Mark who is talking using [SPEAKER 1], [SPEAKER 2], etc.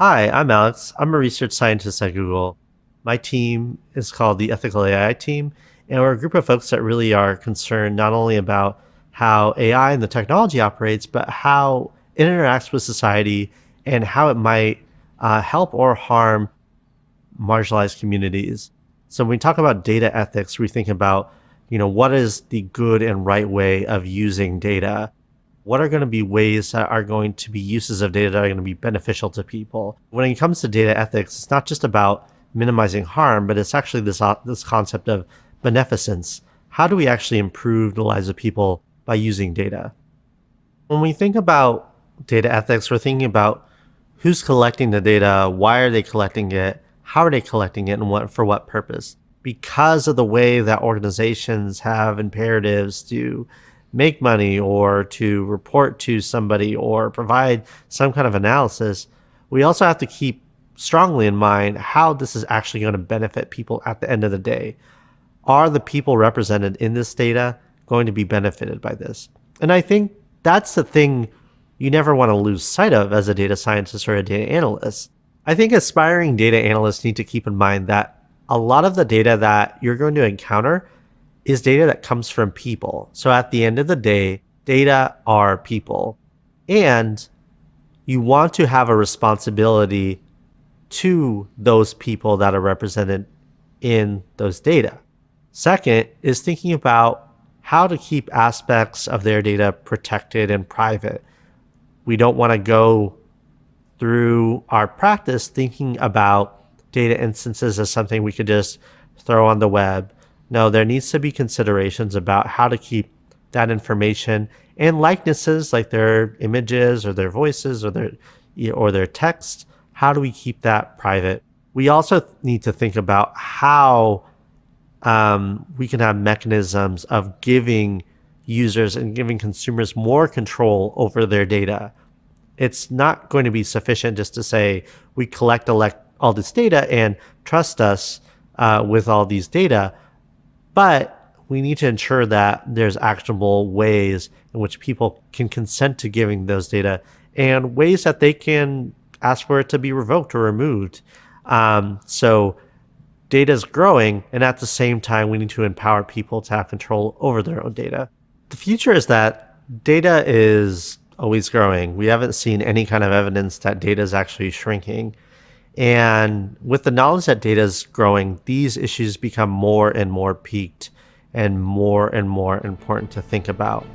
[SPEAKER 1] Hi, I'm Alex. I'm a research scientist at Google. My team is called the Ethical AI team, and we're a group of folks that really are concerned not only about how AI and the technology operates, but how it interacts with society and how it might help or harm marginalized communities. So when we talk about data ethics, we think about, what is the good and right way of using data? What are going to be ways that are going to be uses of data that are going to be beneficial to people? When it comes to data ethics, it's not just about minimizing harm, but it's actually this concept of beneficence. How do we actually improve the lives of people by using data? When we think about data ethics, we're thinking about who's collecting the data, why are they collecting it, how are they collecting it, and for what purpose. Because of the way that organizations have imperatives to make money or to report to somebody or provide some kind of analysis, we also have to keep strongly in mind how this is actually going to benefit people at the end of the day. Are the people represented in this data going to be benefited by this? And I think that's the thing you never want to lose sight of as a data scientist or a data analyst. I think aspiring data analysts need to keep in mind that a lot of the data that you're going to encounter is data that comes from people. So at the end of the day, data are people. And you want to have a responsibility to those people that are represented in those data. Second is thinking about how to keep aspects of their data protected and private. We don't want to go through our practice thinking about data instances as something we could just throw on the web. No, there needs to be considerations about how to keep that information and likenesses like their images or their voices or their text. How do we keep that private? We also need to think about how we can have mechanisms of giving users and giving consumers more control over their data. It's not going to be sufficient just to say we collect all this data and trust us with all these data, but we need to ensure that there's actionable ways in which people can consent to giving those data and ways that they can ask for it to be revoked or removed. So data is growing, and at the same time, we need to empower people to have control over their own data. The future is that data is always growing. We haven't seen any kind of evidence that data is actually shrinking. And with the knowledge that data is growing, these issues become more and more peaked and more important to think about.